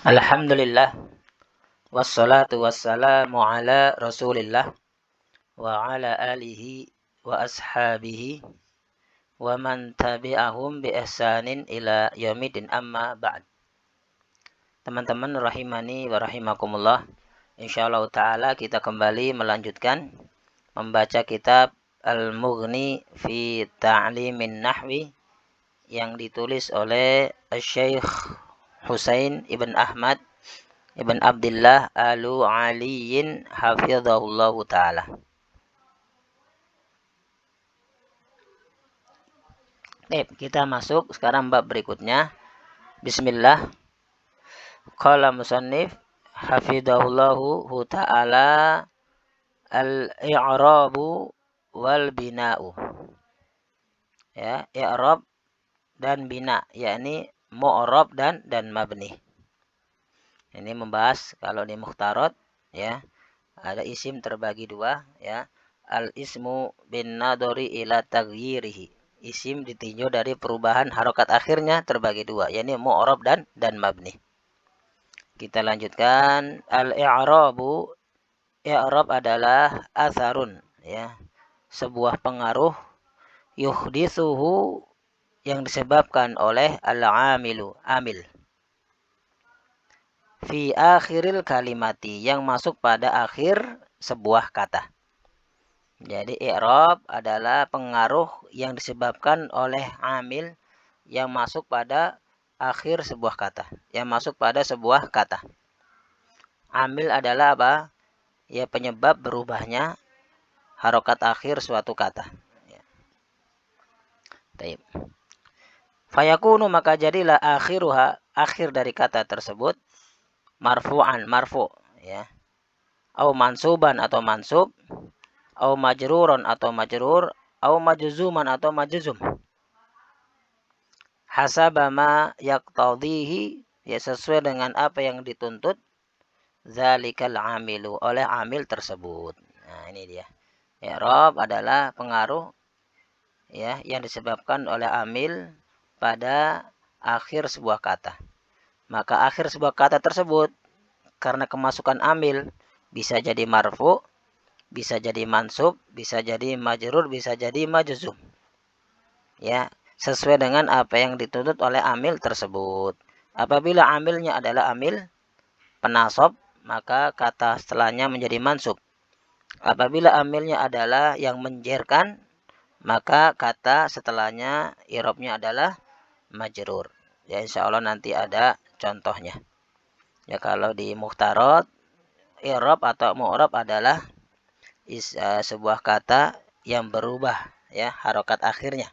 Alhamdulillah wassalatu wassalamu ala Rasulillah wa ala alihi wa ashabihi wa man tabi'ahum bi ihsanin ila yaumidin amma ba'd. Teman-teman rahimani wa rahimakumullah. Insyaallah taala kita kembali melanjutkan membaca kitab Al-Mughni fi Ta'limin Nahwi yang ditulis oleh Syekh Husain ibn Ahmad Ibn Abdullah Al-Aliyin hafizahullahu ta'ala. Kita masuk sekarang bab berikutnya. Bismillah. Qala musannif hafizahullahu ta'ala al-i'rabu wal bina'u. Ya, i'rab dan bina, yakni mu'rab dan mabni. Ini membahas kalau di mukhtarat, ya, ada isim terbagi dua, ya. Al-ismu bin nadori ila taghyirihi. Isim ditinjau dari perubahan harokat akhirnya terbagi dua, yakni mu'rab dan mabni. Kita lanjutkan. Al-i'rabu, i'rab adalah atharun, ya, sebuah pengaruh yuhdithuhu yang disebabkan oleh al-amilu, amil. Fi akhiril kalimati, yang masuk pada akhir sebuah kata. Jadi i'rab adalah pengaruh yang disebabkan oleh amil yang masuk pada akhir sebuah kata, yang masuk pada sebuah kata. Amil adalah apa? Ya, penyebab berubahnya harokat akhir suatu kata. Ya. Taib. Fayakunu, maka jadilah akhiruha, akhir dari kata tersebut, marfu'an, marfu', ya. Au mansuban atau mansub, au majruron atau majrur, au majzuman atau majzum. Hasaba ma yaqtadhihi, ya, sesuai dengan apa yang dituntut zalikal amilu, oleh amil tersebut. Nah, ini dia. I'rab adalah pengaruh, ya, yang disebabkan oleh amil pada akhir sebuah kata. Maka akhir sebuah kata tersebut karena kemasukan amil bisa jadi marfu, bisa jadi mansub, bisa jadi majrur, bisa jadi majzum. Ya, sesuai dengan apa yang dituntut oleh amil tersebut. Apabila amilnya adalah amil penasab, maka kata setelahnya menjadi mansub. Apabila amilnya adalah yang menjerkan, maka kata setelahnya i'rabnya adalah majrur. Ya, insyaallah nanti ada contohnya. Ya, kalau di mukhtarat, i'rab atau mu'rab adalah sebuah kata yang berubah, ya, harokat akhirnya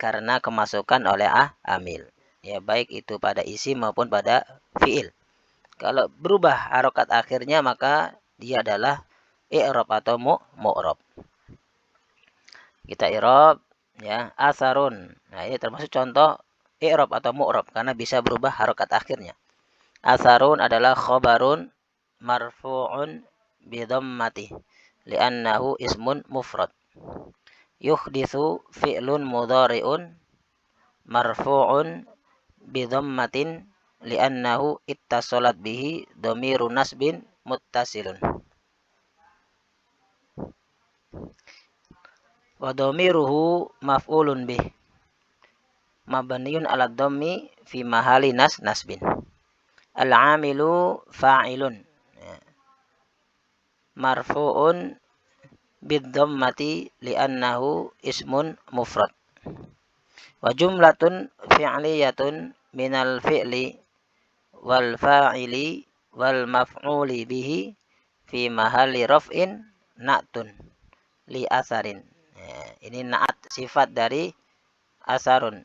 karena kemasukan oleh amil. Ya, baik itu pada isim maupun pada fiil. Kalau berubah harokat akhirnya maka dia adalah i'rab atau mu'rab. Kita i'rab, ya, atharun. Nah, ini termasuk contoh i'rab atau mu'rab karena bisa berubah harokat akhirnya. Atharun adalah khabarun marfu'un bi dhammati li'annahu ismun mufrad. Yuhdithu fi'lun mudhari'un marfu'un bi dhammatin li'annahu ittasalat bihi dhamiru nasbin muttasilun. Wa dhamiruhu maf'ulun bih mabniyun 'ala dhammi fi mahali nasbin. Al-'amilu fa'ilun, marfu'un bid-dhammati li'annahu ismun mufrad. Wa jumlatun fi'liyatun minal fi'li wal fa'ili wal maf'uli bihi fi mahalli raf'in na'tun li asarin. Ya, ini na'at sifat dari asarun,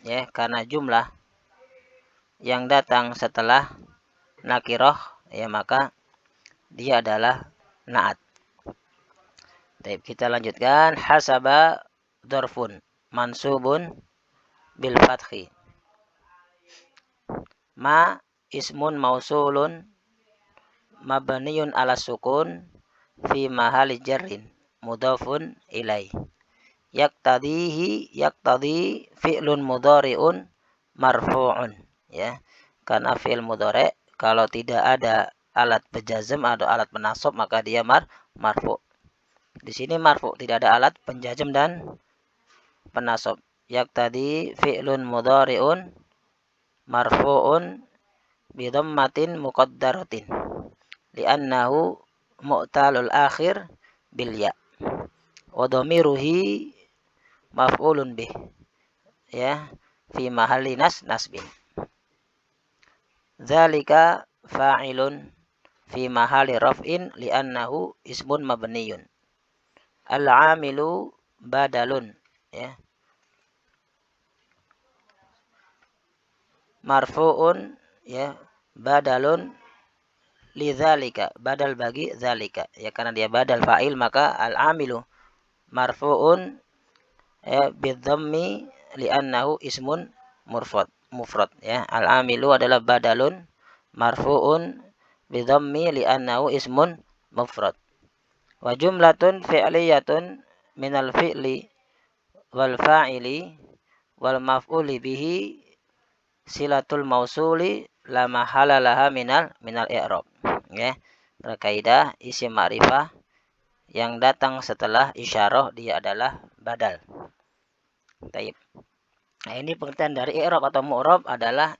ya, karena jumlah yang datang setelah nakirah, ya, maka dia adalah na'at. Baik, kita lanjutkan. Hasaba dzarfun mansubun bil fathi. Ma ismun mausulun mabniyun ala sukun fi mahali jarrin mudhafun ilai. Yaqtadi fi'lun mudhari'un marfu'un, ya. Karena fi'il mudhari kalau tidak ada alat penjazm atau alat penasab maka dia marfu. Di sini marfu, tidak ada alat penjazm dan penasab. Yaqtadi fi'lun mudhari'un marfu'un bi dhammatin muqaddaratin li'annahu mu'talul akhir bil ya. Wa dhamiruhi maf'ulun bih. Ya, fi mahalli nasbin. Dzalika fa'ilun fi mahalli raf'in li'annahu ismun mabniyun. Al-'amilu badalun, ya. Marfu'un, ya, badalun lidzalika, badal bagi zalika. Ya, karena dia badal fa'il maka al-'amilu marfu'un, ya, bidhammi li'annahu ismun mufrad, ya. Al-'amilu adalah badalun marfu'un bidhammi li'annahu ismun mufrad. Wa jumlatun fi'liyatun minal fi'li wal fa'ili wal maf'uli bihi silatul mausuli la mahala laha minal i'rab, ya. Berkaidah isim ma'rifah yang datang setelah isyarah dia adalah badal. Taib. Nah, ini pengertian dari i'rab atau mu'rab adalah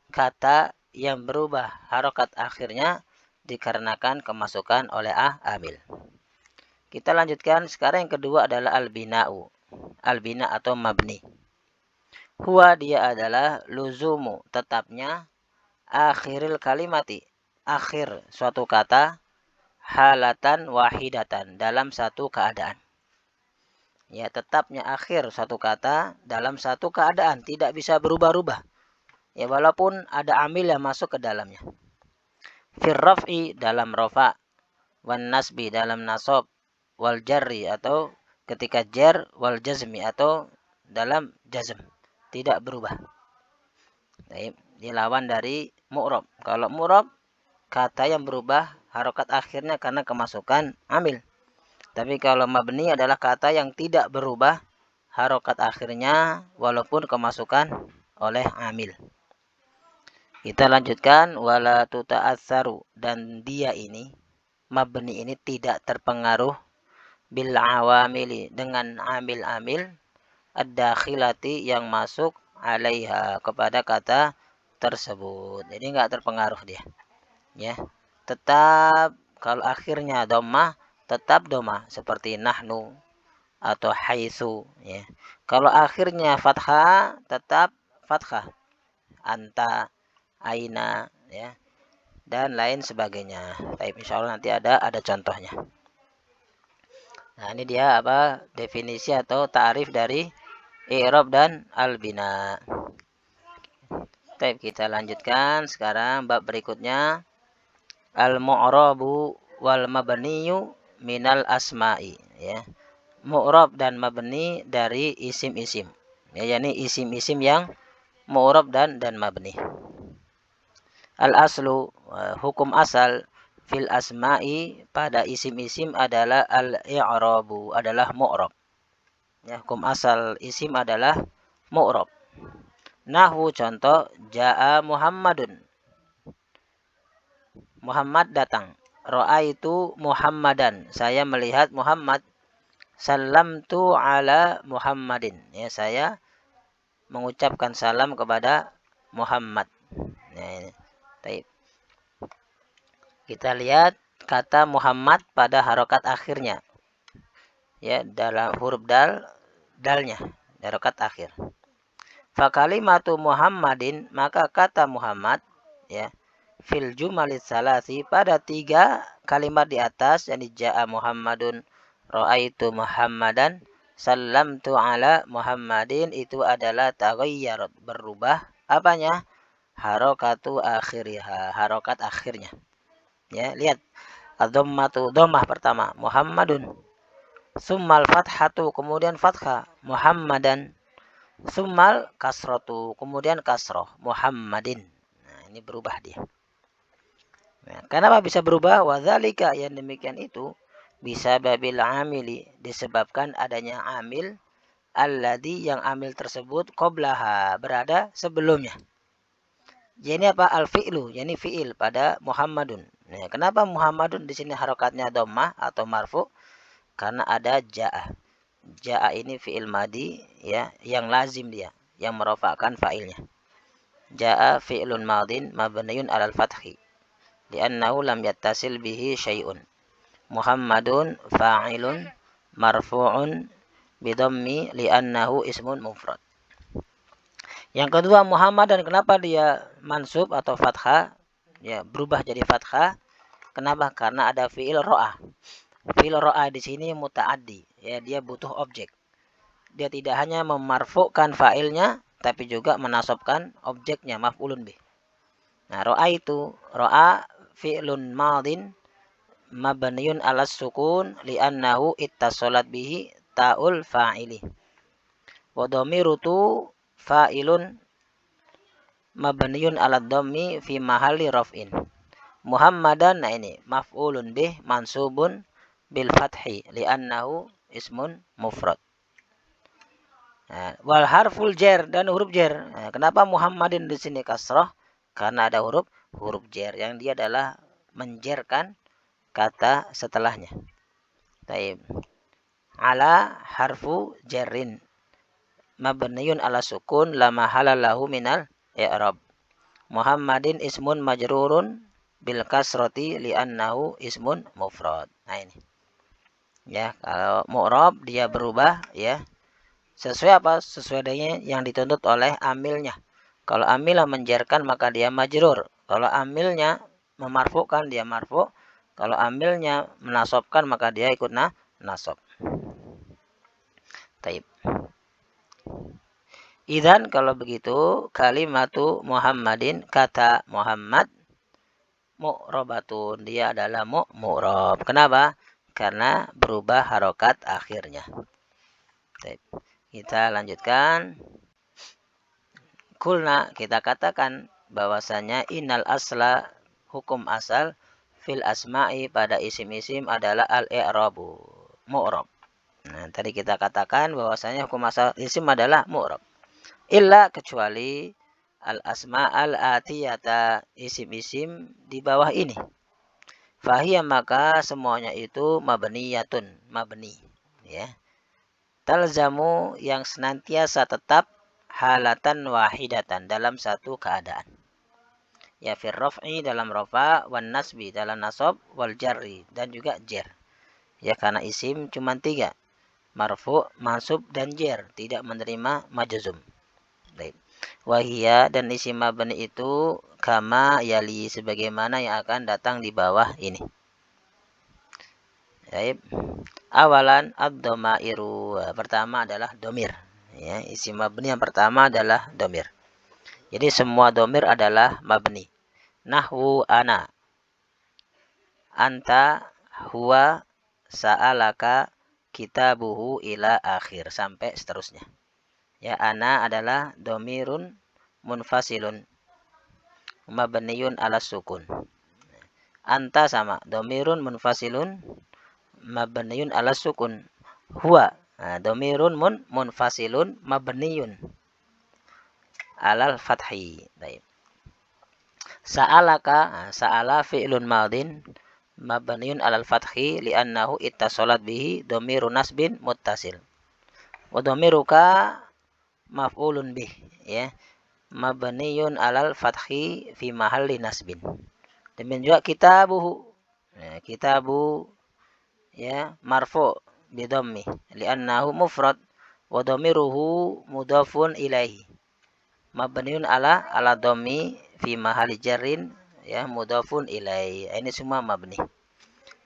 kata yang berubah harokat akhirnya dikarenakan kemasukan oleh amil. Kita lanjutkan sekarang, yang kedua adalah al-bina'u. Al-bina atau mabni. Huwa, dia adalah luzumu, tetapnya, akhiril kalimati, akhir suatu kata, halatan wahidatan, dalam satu keadaan. Ya, tetapnya akhir suatu kata dalam satu keadaan, tidak bisa berubah-ubah. Ya, walaupun ada amil yang masuk ke dalamnya. Fir raf'i, dalam rafa, wan nasbi, dalam nasab, wal jarri, atau ketika jar, wal jazmi, atau dalam jazm, tidak berubah. Baik, dilawan dari mu'rab. Kalau mu'rab, kata yang berubah harokat akhirnya karena kemasukan amil. Tapi kalau mabni adalah kata yang tidak berubah harokat akhirnya walaupun kemasukan oleh amil. Kita lanjutkan, wala tuta'atsaru, dan dia ini, mabni ini tidak terpengaruh bil awamili, dengan amil-amil ad-dakhilati, yang masuk alaiha, kepada kata tersebut. Jadi enggak terpengaruh dia. Ya. Tetap kalau akhirnya dhammah tetap dhammah seperti nahnu atau haitsu, ya. Kalau akhirnya fathah tetap fathah. Anta, aina, ya, dan lain sebagainya. Tapi insyaallah nanti ada contohnya. Nah, ini dia definisi atau ta'rif dari i'rab dan al-bina. Baik, kita lanjutkan sekarang bab berikutnya, al-mu'rabu wal mabniyu minal asma'i, ya. Mu'rab dan mabni dari isim-isim. Ya, yakni isim-isim yang mu'rab dan mabni. Al-aslu, hukum asal, fil asma'i, pada isim-isim adalah al-i'rabu, adalah mu'rab. Ya, hukum asal isim adalah mu'rab. Nahwu, contoh, ja'a Muhammadun, Muhammad datang. Ra'aitu Muhammadan, saya melihat Muhammad. Salamtu ala Muhammadin, ya, saya mengucapkan salam kepada Muhammad. Nah, kita lihat kata Muhammad pada harokat akhirnya, ya, dalam huruf dalnya, harokat akhir. Fakalimatu Muhammadin, maka kata Muhammad, ya, fil jumalis salasi, pada 3 kalimat di atas, yakni ja'a Muhammadun, ra'aitu Muhammadan, salamtu ala Muhammadin, itu adalah taghayyar, berubah apanya? Harokatu akhiriha, harokat akhirnya. Ya, lihat, ad-dhammatu, dhammah pertama, Muhammadun. Summal fathatu, kemudian fathah, Muhammadan. Summal kasratu, kemudian kasroh, Muhammadin. Nah, ini berubah dia. Nah, kenapa bisa berubah? Wadzalika, yang demikian itu, bisa babil amili, disebabkan adanya amil, alladhi, yang amil tersebut, qoblaha, berada sebelumnya. Ini apa? Al-fi'lu, yani fi'il pada Muhammadun. Nah, kenapa Muhammadun di sini harokatnya dhammah atau marfu? Karena ada ja'a. Ja'a ini fi'il madi ya, yang lazim dia, yang merofakkan fa'ilnya. Ja'a fi'lun madin mabniyun 'alal fathi li'annahu lam yattasil bihi syai'un. Muhammadun fa'ilun marfu'un bidhammi li'annahu ismun mufrad. Yang kedua Muhammad, dan kenapa dia mansub atau fathah? Ya, berubah jadi fathah. Kenapa? Karena ada fi'il ro'ah. Fi'il ro'ah di sini muta'addi. Ya, dia butuh objek. Dia tidak hanya memarfu'kan fa'ilnya, tapi juga menasobkan objeknya, maf'ulun bih. Nah, ro'ah itu, ro'ah fi'lun madin mabniyun alas sukun li'annahu ittasolat bihi ta'ul fa'ili. Wa dhamirutu fa'ilun mabniyun ala dhammi fi mahalli raf'in. Muhammadan, nah ini maf'ulun bih mansubun bil fathi li'annahu ismun mufrad. Nah, wal harful jar, dan huruf jar. Nah, kenapa Muhammadin di sini kasrah? Karena ada huruf jar yang dia adalah menjerkan kata setelahnya. Taib. Ala harfu jarrin mabniyun ala sukun la mahala lahu minal i'rab. Muhammadin ismun majrurun bil kasrati li'annahu ismun mufrad. Nah ini. Ya, kalau mu'rab dia berubah ya. Sesuai apa? Sesuai dengan yang dituntut oleh amilnya. Kalau amilnya menjarkan maka dia majrur. Kalau amilnya memarfukan dia marfu. Kalau amilnya menasobkan maka dia ikut nasob. Taib. Idzan kalau begitu kalimatu Muhammadin, kata Muhammad, mu'robatun, dia adalah mu'rob. Kenapa? Karena berubah harokat akhirnya. Taib. Kita lanjutkan. Kulna, kita katakan bahwasanya innal asla, hukum asal, fil asma'i pada isim-isim adalah al-i'rabu, mu'rab. Nah, tadi kita katakan bahwasanya hukum asal isim adalah mu'rab. Illa, kecuali al-asma al-atiyata, isim-isim di bawah ini. Fahiyya, maka semuanya itu mabniyatun, mabni. Ya. Talzamu, yang senantiasa tetap, halatan wahidatan, dalam satu keadaan. Ya, fir raf'i, dalam rafa, wan nasbi, dalam nasab, wal jarri, dan juga jar. Ya, karena isim cuma 3. Marfu, mansub, dan jar, tidak menerima majzum. Baik. Wahia, dan isim mabni itu kama yali, sebagaimana yang akan datang di bawah ini. Baik. Awalan ad-dhamairu, pertama adalah domir. Ya, isim mabni yang pertama adalah domir. Jadi semua domir adalah mabni. Nahwu ana, anta, huwa, sa'alaka, kitabuhu, ila akhir, sampai seterusnya. Ya, ana adalah domirun munfasilun mabniyun ala sukun. Anta sama, domirun munfasilun mabniyun ala sukun. Huwa, domirun munfasilun mabniyun alal fathi. Baik. Sa'alaka, sa'ala fi'lun madin mabniyun alal fathi li'annahu ittasalat bihi domirun nasbin muttasil. Wa domiruka maf'ulun bih, ya, mabniyun alal fathi fi mahalli nasbin. Demikian juga kitabuhu, ya, kitabu, ya, marfu bidhammi li'annahu mufrad, wa dhamiruhu mudhafun ilaihi mabniun ala dhammi fi mahalli jarrin, ya, mudhafun ilaihi. Ini semua mabni.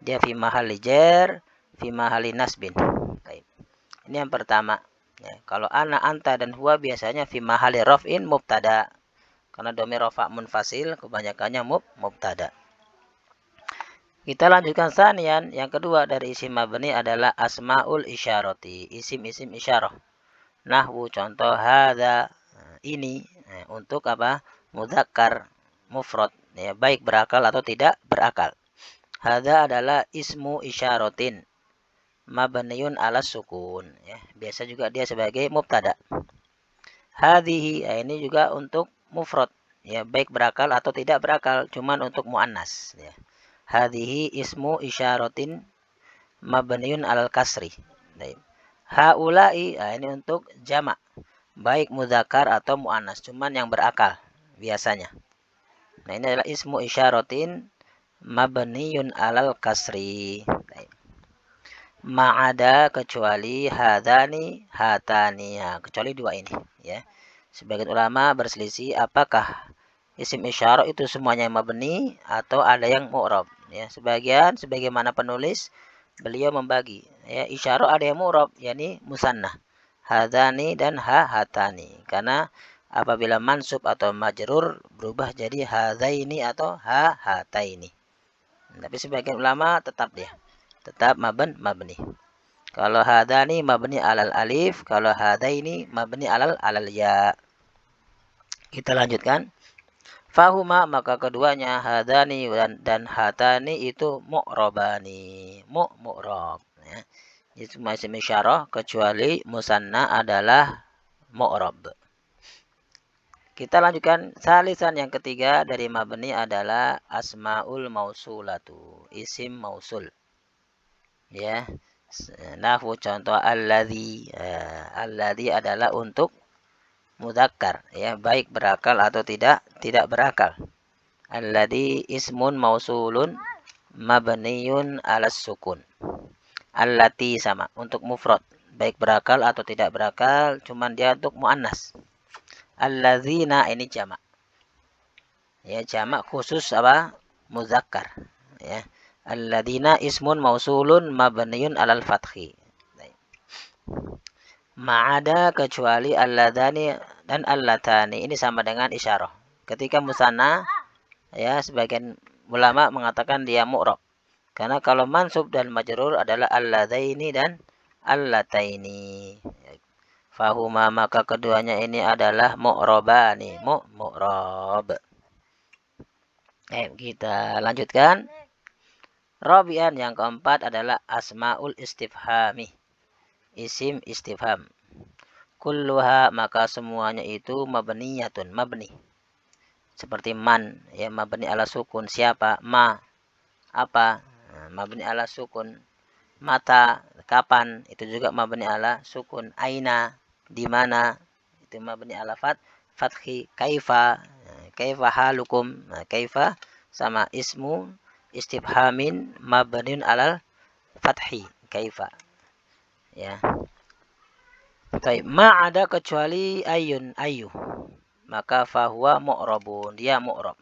Dia fi mahalli jar, fi mahalli nasbin. Baik. Ini yang pertama. Ya, kalau ana, anta, dan huwa biasanya fi mahalli raf'in mubtada. Karena dhamir rafa' munfasil kebanyakannya mubtada. Kita lanjutkan sanian, yang kedua dari isim mabni adalah asmaul isyarati, isim-isim isyarah. Nahwu, contoh, hadza, ini, untuk apa? Mudzakkar mufrad, ya, baik berakal atau tidak berakal. Hadza adalah ismu isyaratin mabniyun ala sukun, ya, biasa juga dia sebagai mubtada. Hadhihi, ini juga untuk mufrad, Ya, baik berakal atau tidak berakal, cuman untuk muannas ya. Hadhihi ismu isyaratin mabniun alal kasri. Baik. Haula'i, nah ini untuk jamak, baik mudzakkar atau muannas, cuman yang berakal biasanya. Nah, ini adalah ismu isyaratin mabniun alal kasri. Baik. Ma'ada kecuali hadani hatani, ya, kecuali dua ini ya. Sebagian ulama berselisih apakah isim isyarah itu semuanya mabni atau ada yang mu'rab ya. Sebagian sebagaimana penulis beliau membagi ya, isyarah ada yang mu'rab yakni musanna hadani dan hatani, karena apabila mansub atau majrur berubah jadi hadaini atau hataini. Tapi sebagian ulama tetap mabni. Kalau hadani mabni alal alif, kalau hadaini mabni alal ya. Kita lanjutkan. Fahuma, maka keduanya hadani dan hatani itu mu'rabani, mu'rab ya. Itu semua isim isyarah kecuali musanna adalah mu'rab. Kita lanjutkan salisan yang ketiga dari mabni adalah asmaul mausulatu, isim mausul. Ya. Nahwu contoh alladzi. Alladzi adalah untuk mudzakkar ya, baik berakal atau tidak berakal. Alladzi ismun mausulun mabniyun alas sukun. Allati sama untuk mufrad, baik berakal atau tidak berakal, cuman dia untuk muannas. Alladzina ini jamak. Ya, jamak khusus apa? Muzakkar ya. Alladzina ismun mausulun mabniyun alal fathi. Ma'ada kecuali alladzani dan allatani, ini sama dengan isyarah. Ketika musanna ya, sebagian ulama mengatakan dia mu'rab. Karena kalau mansub dan majrur adalah alladzaini dan allataini. Fahuma, maka keduanya ini adalah mu'rabani, mu'rab. Kita lanjutkan. Rabi'an yang keempat adalah asmaul istifhami, isim istifham. Kulluha, maka semuanya itu mabniyatun, mabni. Seperti man ya, mabni ala sukun, siapa, ma apa, mabni ala sukun. Mata, kapan, itu juga mabni ala sukun. Aina, di mana, itu mabni ala fathi. Kaifa, kaifa halukum, kaifa sama ismu istifhamin mabniun alal fathi, kaifa ya. Baik, ma ada kecuali ayun, ayu, maka fahuwa mu'rabun, dia mu'rab.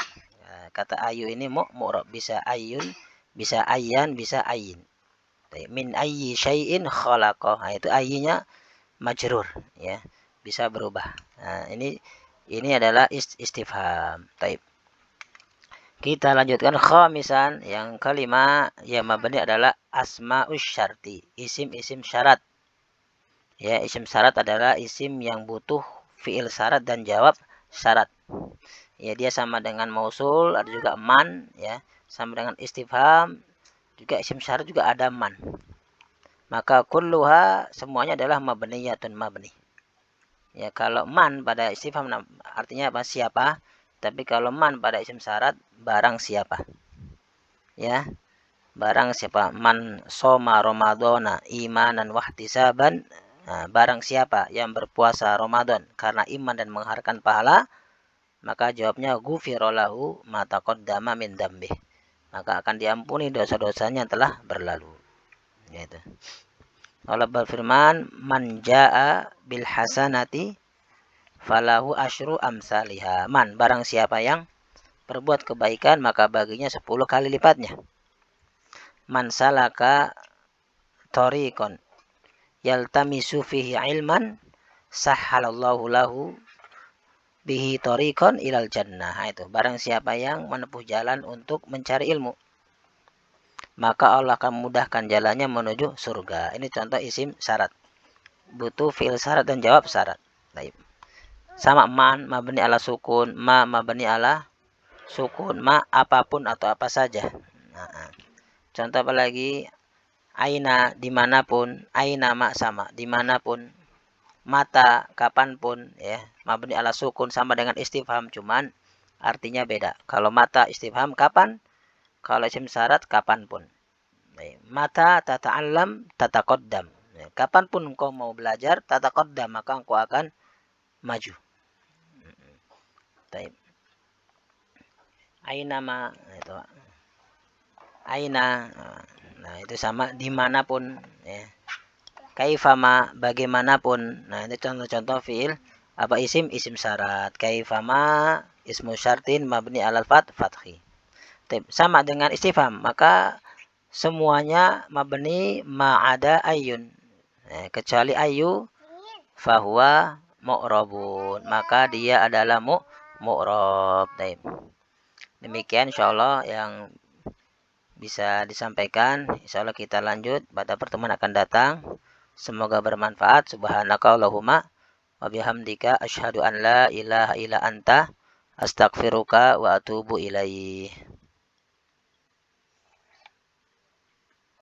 Kata ayu ini mu'rab, bisa ayun, bisa ayyan, bisa ayin. Min ayyi syai'in khalaqa, nah, itu ayyinya majrur ya, bisa berubah. Nah, ini adalah istifham. Taib. Kita lanjutkan khamisan yang kelima, yang mabni adalah asma'us syarti, isim-isim syarat. Ya, isim syarat adalah isim yang butuh fiil syarat dan jawab syarat. Ya, dia sama dengan mausul, ada juga man ya, sama dengan istifham, juga isim syarat juga ada man. Maka kulluha semuanya adalah mabniyatun, mabni. Ya, kalau man pada istifham artinya apa? Siapa. Tapi kalau man pada isim syarat, barang siapa. Ya, barang siapa. Man soma ramadhana imanan wahtisaban. Nah, barang siapa yang berpuasa Ramadan karena iman dan mengharapkan pahala, maka jawabnya ghufira lahu ma taqaddama min dzambih. Maka akan diampuni dosa-dosanya yang telah berlalu. Gitu. Allah berfirman, man jaa bil hasanati falahu asyru amsalihha. Man, barang siapa yang berbuat kebaikan maka baginya 10 kali lipatnya. Man salaka tariqan yaltamisu fihi ilman sahhalallahu lahu bihi tariqan ilal jannah. Nah, itu barang siapa yang menempuh jalan untuk mencari ilmu, maka Allah akan memudahkan jalannya menuju surga. Ini contoh isim syarat, butuh fiil syarat dan jawab syarat. Baik. Sama man mabni ala sukun, ma mabni ala sukun, ma apapun atau apa saja. Nah, contoh apa lagi? Aina, dimanapun, aina ma sama, dimanapun. Mata, kapanpun ya, mabni ala sukun sama dengan istifham, cuman artinya beda. Kalau mata istifham kapan? Kalau isim syarat kapanpun. Mata tata'allam tataqaddam. Kapanpun engkau mau belajar tataqaddam, maka engkau akan maju. Taib. Aina ma itu. Aina. Nah, itu sama dimanapun ya. Kaifama bagaimanapun. Nah, itu contoh-contoh fiil apa isim syarat. Kaifama ismu syartin mabni alal fathi. Sama dengan istifham, maka semuanya mabni ma'ada ayyun. Kecuali ayu fahuwa mu'rabun, maka dia adalah mu'rab. Demikian insyaallah yang bisa disampaikan. Insyaallah kita lanjut pada pertemuan akan datang. Semoga bermanfaat. Subhanakallahumma wa bihamdika asyhadu an la ilaha illa anta astaghfiruka wa atubu ilaih.